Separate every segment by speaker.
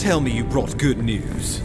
Speaker 1: tell me you brought good news.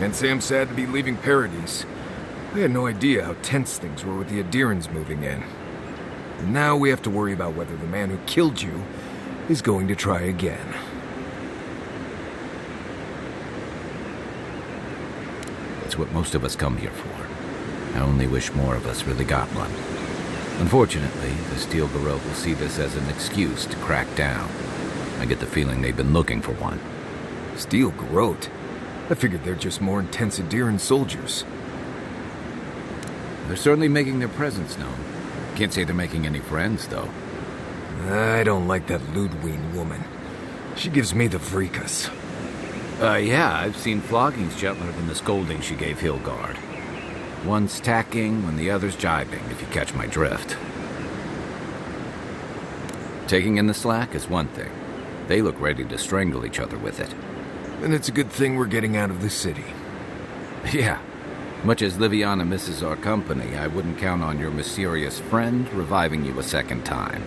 Speaker 2: Can't say I'm sad to be leaving Paradise. I had no idea how tense things were with the Aedyrs moving in. And now we have to worry about whether the man who killed you is going to try again.
Speaker 3: It's what most of us come here for. I only wish more of us really got one. Unfortunately, the Steel Garrote will see this as an excuse to crack down. I get the feeling they've been looking for one.
Speaker 2: Steel Garrote? I figured they're just more intense Aedyran soldiers.
Speaker 3: They're certainly making their presence known. Can't say they're making any friends, though.
Speaker 2: I don't like that Ludwig woman. She gives me the freakus.
Speaker 3: Yeah, I've seen floggings gentler than the scolding she gave Hilgard. One's tacking when the other's jibing, if you catch my drift. Taking in the slack is one thing. They look ready to strangle each other with it.
Speaker 2: And it's a good thing we're getting out of the city.
Speaker 3: Yeah. Much as Liviana misses our company, I wouldn't count on your mysterious friend reviving you a second time.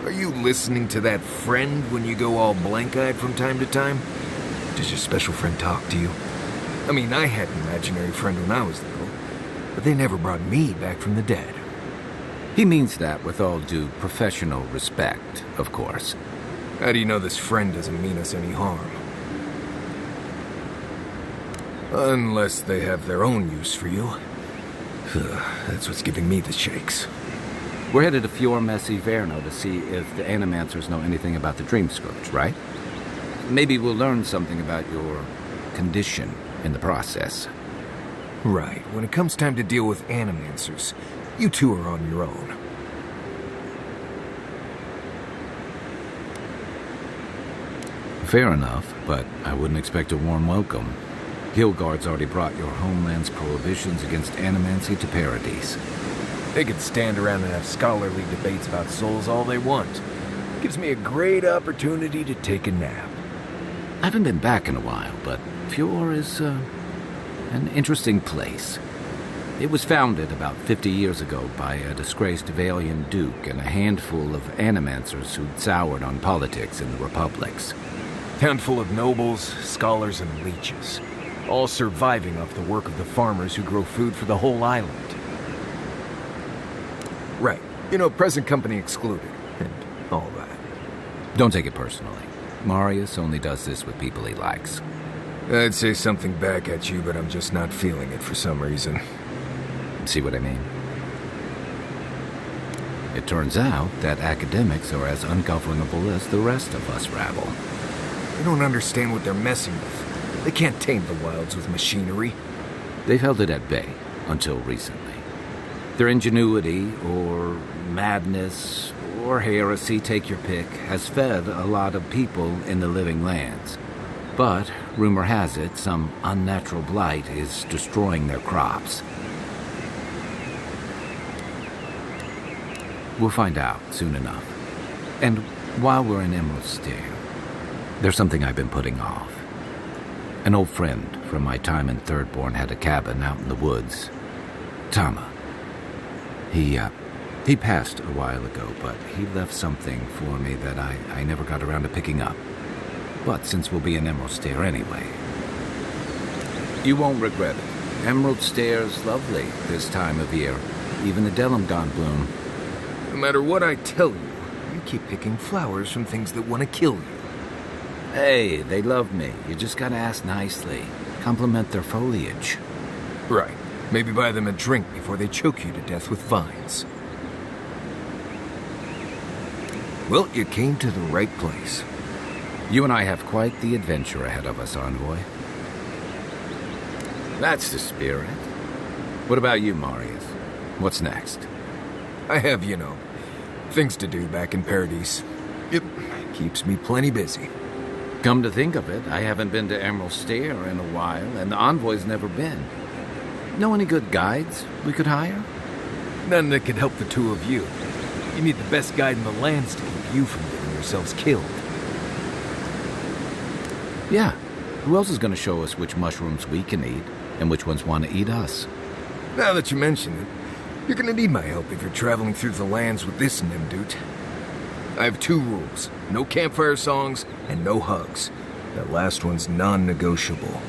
Speaker 2: Are you listening to that friend when you go all blank-eyed from time to time? Does your special friend talk to you? I mean, I had an imaginary friend when I was little, but they never brought me back from the dead.
Speaker 3: He means that with all due professional respect, of course.
Speaker 2: How do you know this friend doesn't mean us any harm? Unless they have their own use for you. That's what's giving me the shakes.
Speaker 3: We're headed to Fior Messi Verno to see if the Animancers know anything about the Dream Scourge, right? Maybe we'll learn something about your condition in the process.
Speaker 2: Right. When it comes time to deal with Animancers, you two are on your own.
Speaker 3: Fair enough, but I wouldn't expect a warm welcome. Hilgard's already brought your homeland's prohibitions against animancy to Paradise.
Speaker 2: They could stand around and have scholarly debates about souls all they want. Gives me a great opportunity to take a nap.
Speaker 3: I haven't been back in a while, but Fior is an interesting place. It was founded about 50 years ago by a disgraced Valian duke and a handful of animancers who'd soured on politics in the republics.
Speaker 2: Handful of nobles, scholars, and leeches, all surviving off the work of the farmers who grow food for the whole island. Right. You know, present company excluded, and all that.
Speaker 3: Don't take it personally. Marius only does this with people he likes.
Speaker 2: I'd say something back at you, but I'm just not feeling it for some reason.
Speaker 3: See what I mean? It turns out that academics are as ungovernable as the rest of us rabble.
Speaker 2: They don't understand what they're messing with. They can't tame the wilds with machinery.
Speaker 3: They've held it at bay, until recently. Their ingenuity, or madness, or heresy, take your pick, has fed a lot of people in the living lands. But, rumor has it, some unnatural blight is destroying their crops. We'll find out soon enough. And while we're in Emerald Stair, there's something I've been putting off. An old friend from my time in Thirdborn had a cabin out in the woods. Tama. He passed a while ago, but he left something for me that I never got around to picking up. But since we'll be in Emerald Stair anyway, you won't regret it. Emerald Stair's lovely this time of year. Even the Delimgon bloom.
Speaker 2: No matter what I tell you, you keep picking flowers from things that want to kill you.
Speaker 3: Hey, they love me. You just gotta ask nicely. Compliment their foliage.
Speaker 2: Right. Maybe buy them a drink before they choke you to death with vines. Well, you came to the right place.
Speaker 3: You and I have quite the adventure ahead of us, Envoy. That's the spirit. What about you, Marius? What's next?
Speaker 2: I have, things to do back in Paradise. It keeps me plenty busy.
Speaker 3: Come to think of it, I haven't been to Emerald Stair in a while, and the Envoy's never been. Know any good guides we could hire?
Speaker 2: None that could help the two of you. You need the best guide in the lands to keep you from getting yourselves killed.
Speaker 3: Yeah. Who else is going to show us which mushrooms we can eat, and which ones want to eat us?
Speaker 2: Now that you mention it, you're going to need my help if you're traveling through the lands with this Nimdude. I have 2 rules. No campfire songs, and no hugs. That last one's non-negotiable.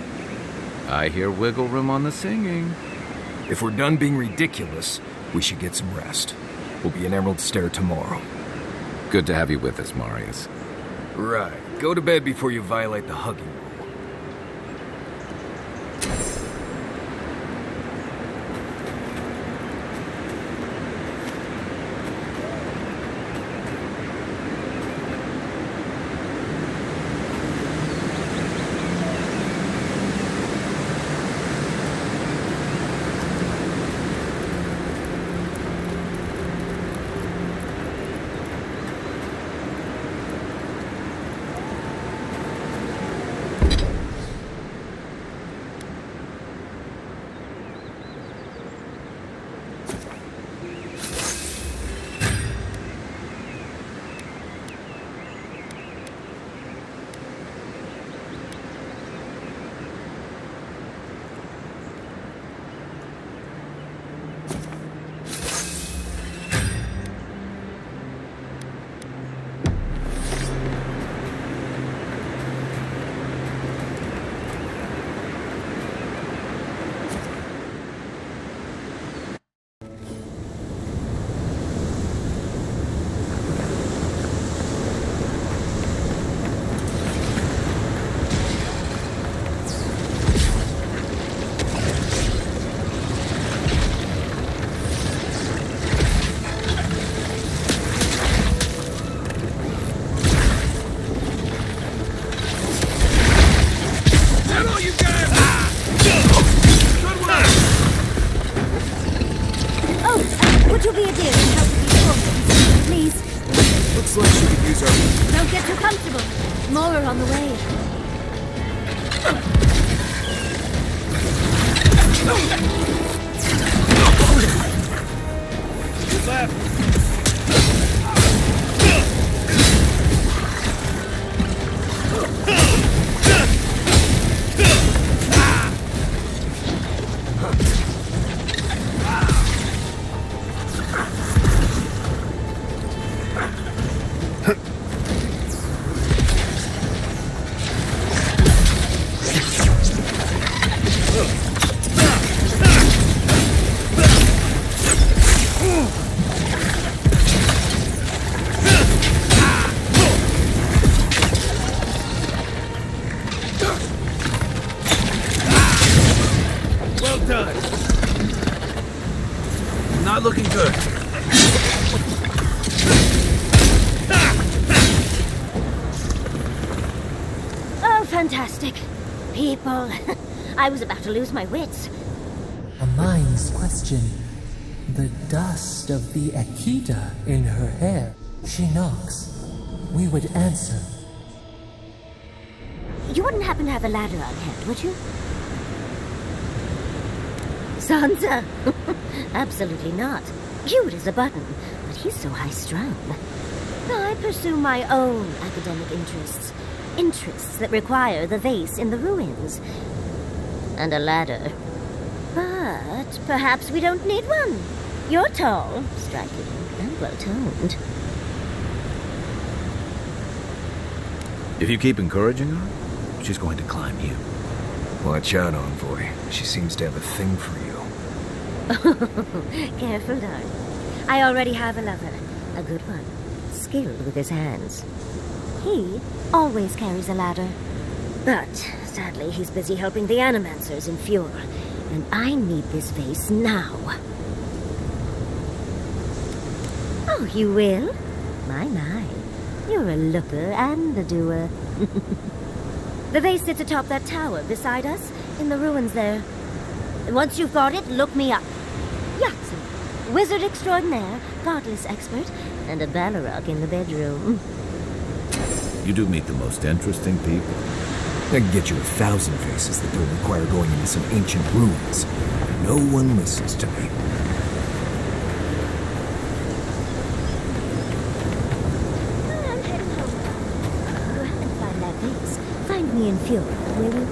Speaker 3: I hear wiggle room on the singing.
Speaker 2: If we're done being ridiculous, we should get some rest. We'll be in Emerald Stair tomorrow.
Speaker 3: Good to have you with us, Marius.
Speaker 2: Right. Go to bed before you violate the hugging rule.
Speaker 3: Not looking good.
Speaker 4: Oh, fantastic. People. I was about to lose my wits.
Speaker 5: A mind's question. The dust of the Akita in her hair. She knocks. We would answer.
Speaker 4: You wouldn't happen to have a ladder on hand, would you? Sansa? Absolutely not. Cute as a button, but he's so high-strung. I pursue my own academic interests. Interests that require the vase in the ruins. And a ladder. But perhaps we don't need one. You're tall, striking, and well-toned.
Speaker 3: If you keep encouraging her, she's going to climb you.
Speaker 2: Watch out, Envoy. She seems to have a thing for you.
Speaker 4: Careful, darling. I already have a lover. A good one. Skilled with his hands. He always carries a ladder. But, sadly, he's busy helping the Animancers in Fjord. And I need this vase now. Oh, you will? My. You're a looker and a doer. The vase sits atop that tower beside us, in the ruins there. Once you've got it, look me up. Yahtzee, wizard extraordinaire, godless expert, and a Balrog in the bedroom.
Speaker 3: You do meet the most interesting people.
Speaker 2: I can get you 1,000 faces that don't require going into some ancient ruins. No one listens to me.
Speaker 4: I'm heading home. If you happen to find that vase, find me in Fjord, will you?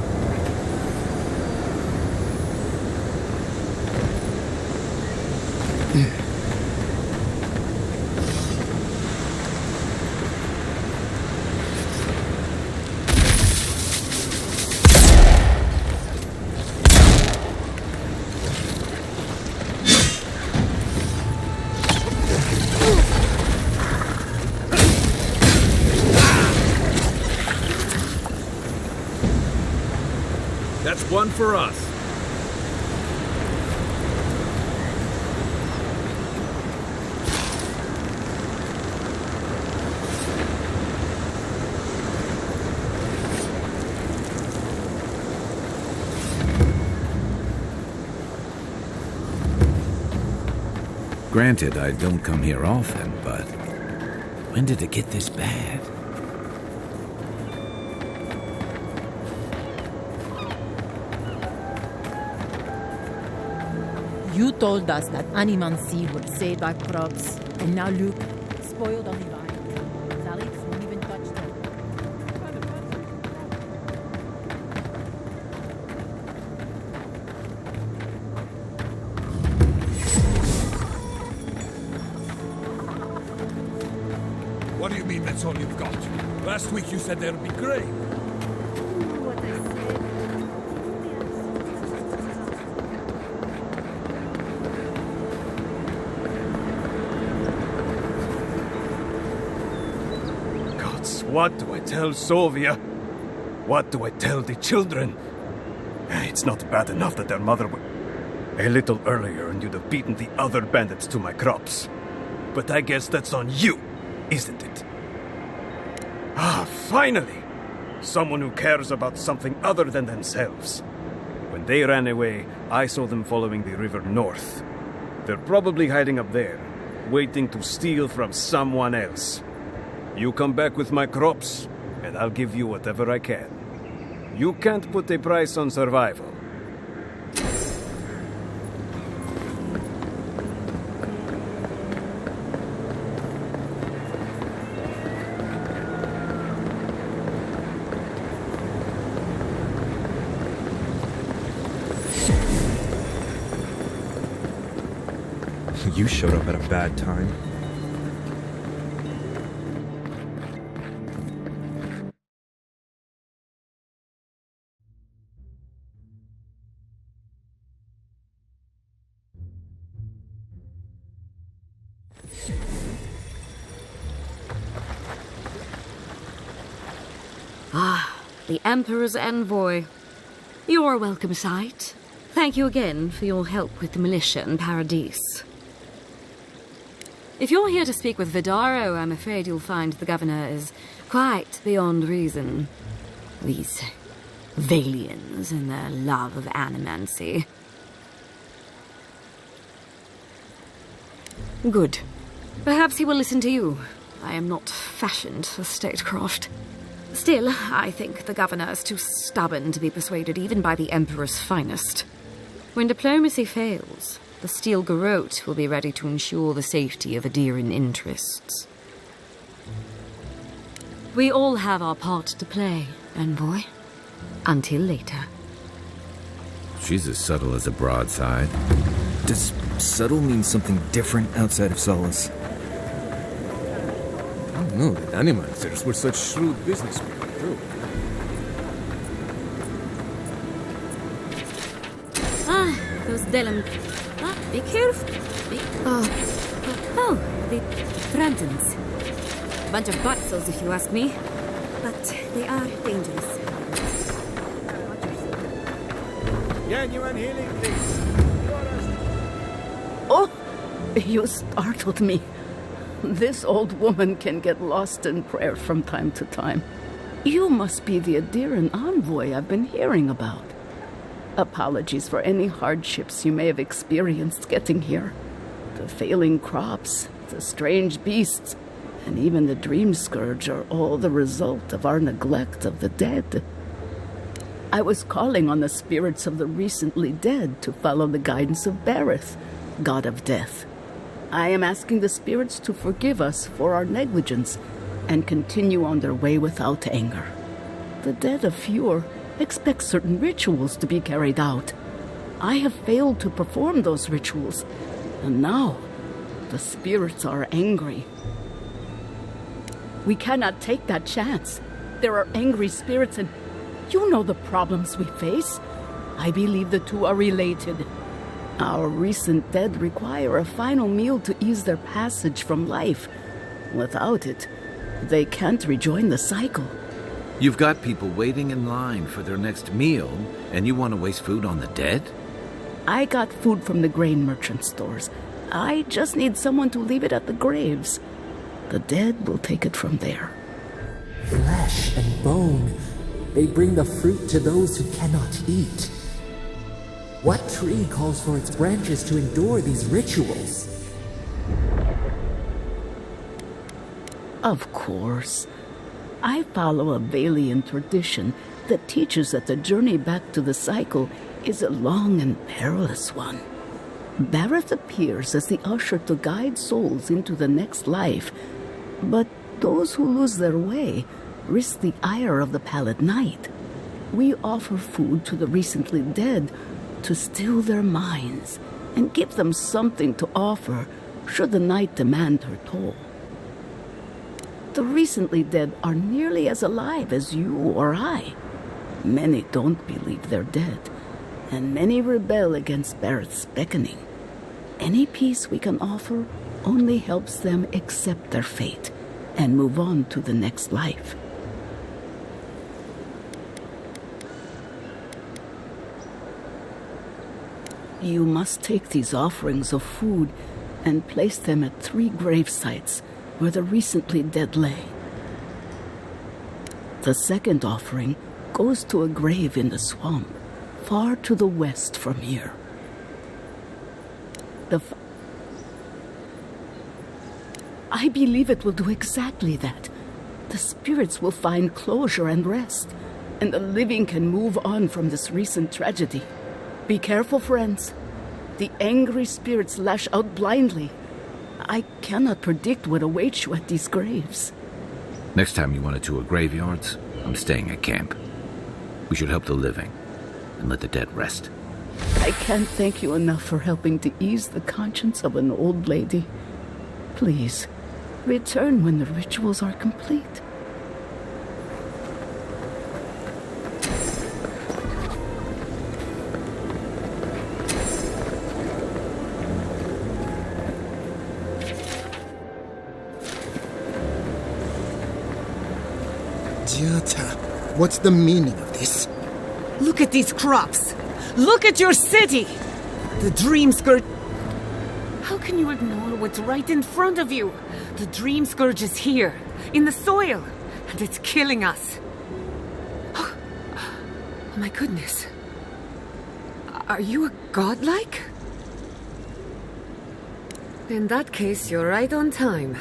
Speaker 1: fun for us.
Speaker 3: Granted, I don't come here often, but when did it get this bad?
Speaker 6: You told us that animancy would save our crops, and now look, spoiled on the vine. Alex won't even touch them.
Speaker 1: What do you mean that's all you've got? Last week you said there'd be grain.
Speaker 4: What I said.
Speaker 7: Gods, what do I tell Sylvia? What do I tell the children? It's not bad enough that their mother a little earlier and you'd have beaten the other bandits to my crops. But I guess that's on you, isn't it? Ah, finally! Someone who cares about something other than themselves. When they ran away, I saw them following the river north. They're probably hiding up there, waiting to steal from someone else. You come back with my crops, and I'll give you whatever I can. You can't put a price on survival.
Speaker 8: You showed up at a bad time.
Speaker 9: The Emperor's envoy. You're a welcome sight. Thank you again for your help with the militia in Paradise. If you're here to speak with Vidaro, I'm afraid you'll find the governor is quite beyond reason. These Valians and their love of animancy. Good. Perhaps he will listen to you. I am not fashioned for statecraft. Still, I think the governor is too stubborn to be persuaded even by the Emperor's finest. When diplomacy fails, the Steel Garrote will be ready to ensure the safety of Aedyran interests. We all have our part to play, envoy. Until later.
Speaker 3: She's as subtle as a broadside.
Speaker 2: Does subtle mean something different outside of Solace?
Speaker 8: I don't know that animancers were such shrewd business people, too.
Speaker 9: Those Delum... be careful. Oh, the Trantons. Bunch of buttsoes, if you ask me. But they are dangerous.
Speaker 7: Genuine healing, please.
Speaker 10: Oh, you startled me. This old woman can get lost in prayer from time to time. You must be the Aedyran envoy I've been hearing about. Apologies for any hardships you may have experienced getting here. The failing crops, the strange beasts, and even the dream scourge are all the result of our neglect of the dead. I was calling on the spirits of the recently dead to follow the guidance of Bareth, god of death. I am asking the spirits to forgive us for our negligence and continue on their way without anger. The dead of Fjord expect certain rituals to be carried out. I have failed to perform those rituals, and now the spirits are angry. We cannot take that chance. There are angry spirits, and you know the problems we face. I believe the two are related. Our recent dead require a final meal to ease their passage from life. Without it, they can't rejoin the cycle.
Speaker 3: You've got people waiting in line for their next meal, and you want to waste food on the dead?
Speaker 10: I got food from the grain merchant stores. I just need someone to leave it at the graves. The dead will take it from there.
Speaker 5: Flesh and bone. They bring the fruit to those who cannot eat. What tree calls for its branches to endure these rituals?
Speaker 10: Of course. I follow a Valian tradition that teaches that the journey back to the cycle is a long and perilous one. Bareth appears as the usher to guide souls into the next life, but those who lose their way risk the ire of the Pallid Knight. We offer food to the recently dead to still their minds and give them something to offer should the knight demand her toll. The recently dead are nearly as alive as you or I. Many don't believe they're dead, and many rebel against Bareth's beckoning. Any peace we can offer only helps them accept their fate and move on to the next life. You must take these offerings of food and place them at 3 grave sites where the recently dead lay. The second offering goes to a grave in the swamp, far to the west from here. I believe it will do exactly that. The spirits will find closure and rest, and the living can move on from this recent tragedy. Be careful, friends. The angry spirits lash out blindly. I cannot predict what awaits you at these graves.
Speaker 3: Next time you want to tour graveyards, I'm staying at camp. We should help the living and let the dead rest.
Speaker 10: I can't thank you enough for helping to ease the conscience of an old lady. Please, return when the rituals are complete.
Speaker 11: What's the meaning of this?
Speaker 12: Look at these crops! Look at your city! The dream scourge... How can you ignore what's right in front of you? The dream scourge is here, in the soil, and it's killing us. Oh my goodness. Are you a godlike? In that case, you're right on time.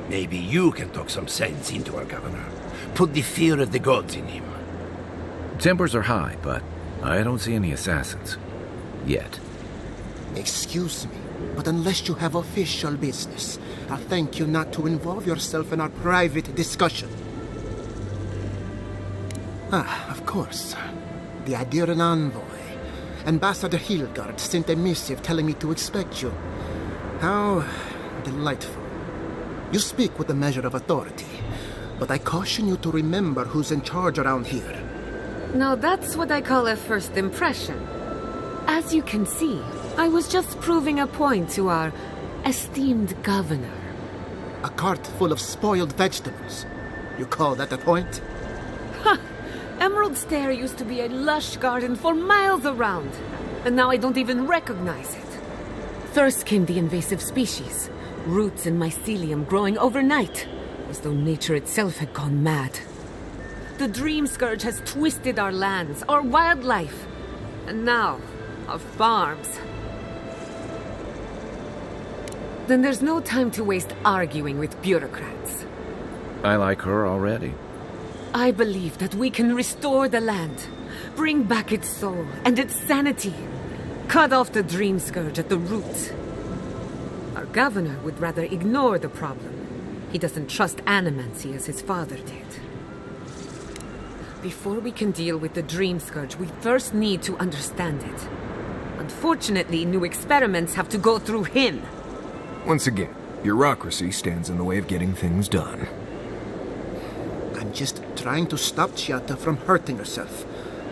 Speaker 13: Maybe you can talk some sense into our governor. Put the fear of the gods in him.
Speaker 3: Tempers are high, but I don't see any assassins. Yet.
Speaker 11: Excuse me, but unless you have official business, I thank you not to involve yourself in our private discussion. Of course. The Aedyr envoy. Ambassador Hilgard sent a missive telling me to expect you. How delightful. You speak with a measure of authority, but I caution you to remember who's in charge around here.
Speaker 12: Now that's what I call a first impression. As you can see, I was just proving a point to our esteemed governor.
Speaker 11: A cart full of spoiled vegetables. You call that a point?
Speaker 12: Ha! Emerald Stair used to be a lush garden for miles around, and now I don't even recognize it. First came the invasive species, roots and mycelium growing overnight, as though nature itself had gone mad. The dream scourge has twisted our lands, our wildlife, and now our farms. Then there's no time to waste arguing with bureaucrats.
Speaker 3: I like her already.
Speaker 12: I believe that we can restore the land, bring back its soul and its sanity, cut off the dream scourge at the root. Our governor would rather ignore the problem. He doesn't trust animancy as his father did. Before we can deal with the dream scourge, we first need to understand it. Unfortunately, new experiments have to go through him.
Speaker 2: Once again, bureaucracy stands in the way of getting things done.
Speaker 11: I'm just trying to stop Chiata from hurting herself.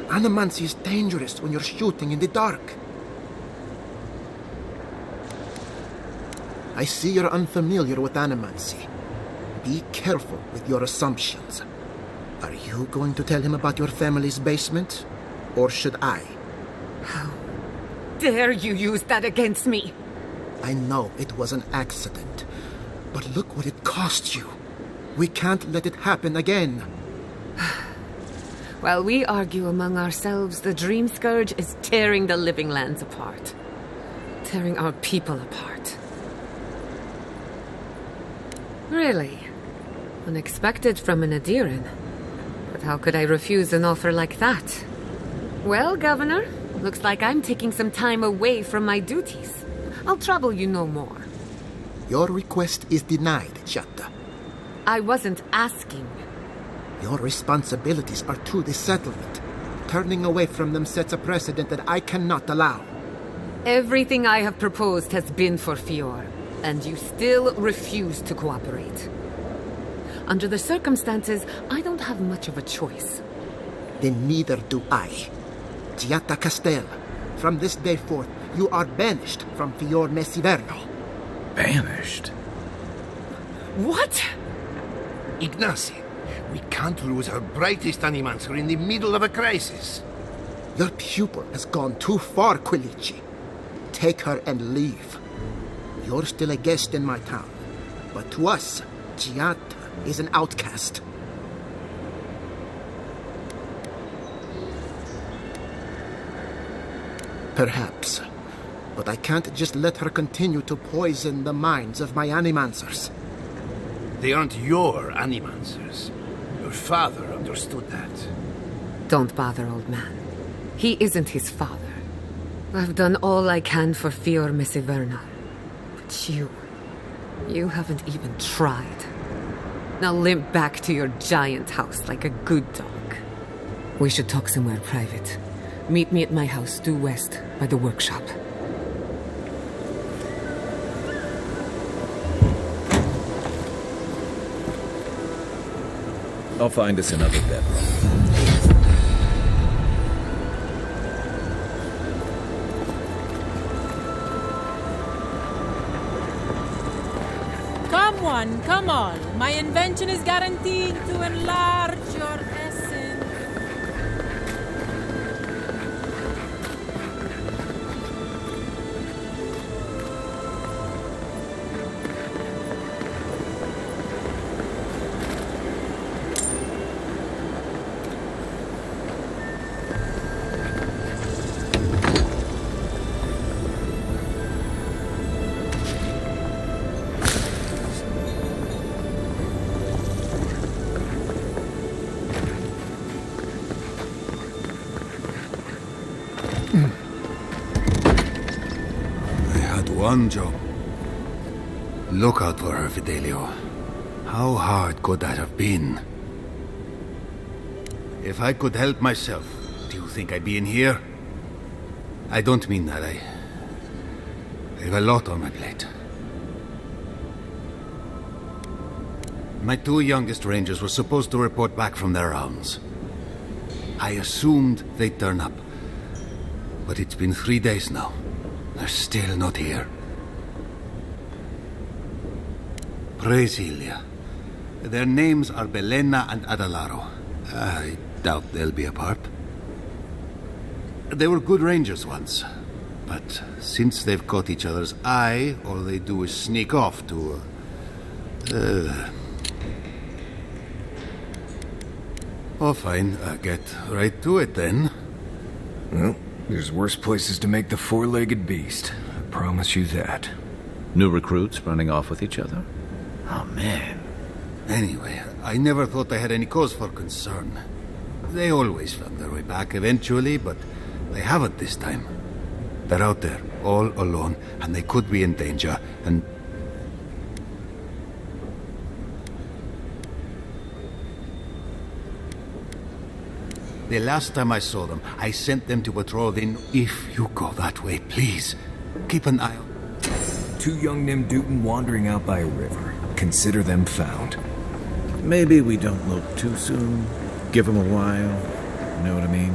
Speaker 11: Animancy is dangerous when you're shooting in the dark. I see you're unfamiliar with animancy. Be careful with your assumptions. Are you going to tell him about your family's basement? Or should I?
Speaker 12: How dare you use that against me?
Speaker 11: I know it was an accident, but look what it cost you. We can't let it happen again.
Speaker 12: While we argue among ourselves, the Dream Scourge is tearing the living lands apart. Tearing our people apart. Really? Unexpected from an Aedyran. But how could I refuse an offer like that? Well, Governor, looks like I'm taking some time away from my duties. I'll trouble you no more.
Speaker 11: Your request is denied, Jatta.
Speaker 12: I wasn't asking.
Speaker 11: Your responsibilities are to the settlement. Turning away from them sets a precedent that I cannot allow.
Speaker 12: Everything I have proposed has been for Fior, and you still refuse to cooperate. Under the circumstances, I don't have much of a choice.
Speaker 11: Then neither do I. Giatta Castel, from this day forth, you are banished from Fior Messiverno.
Speaker 3: Banished?
Speaker 12: What?
Speaker 13: Ignacy, we can't lose our brightest animancer in the middle of a crisis.
Speaker 11: Your pupil has gone too far, Quilici. Take her and leave. You're still a guest in my town, but to us, Giatta is an outcast. Perhaps, but I can't just let her continue to poison the minds of my animancers.
Speaker 13: They aren't your animancers. Your father understood that.
Speaker 12: Don't bother, old man. He isn't his father. I've done all I can for Fior Messiverno. But you haven't even tried. Now limp back to your giant house like a good dog. We should talk somewhere private. Meet me at my house due west by the workshop.
Speaker 8: I'll find us another bedroom.
Speaker 6: Come one, come all. My invention is guaranteed to enlarge your essence.
Speaker 14: One job. Look out for her, Fidelio. How hard could that have been? If I could help myself, do you think I'd be in here? I don't mean that. I have a lot on my plate. My two youngest rangers were supposed to report back from their rounds. I assumed they'd turn up. But it's been 3 days now. They're still not here. Brasilia. Their names are Belena and Adalaro. I doubt they'll be apart. They were good rangers once. But since they've caught each other's eye, all they do is sneak off to... Oh, fine. Get right to it, then.
Speaker 2: Well, there's worse places to make the four-legged beast. I promise you that.
Speaker 3: New recruits running off with each other? Oh, man.
Speaker 14: Anyway, I never thought I had any cause for concern. They always found their way back eventually, but they haven't this time. They're out there, all alone, and they could be in danger, and... The last time I saw them, I sent them to patrol the... If you go that way, please, keep an eye on...
Speaker 2: 2 young Nimdutan wandering out by a river. Consider them found.
Speaker 8: Maybe we don't look too soon. Give them a while. You know what I mean?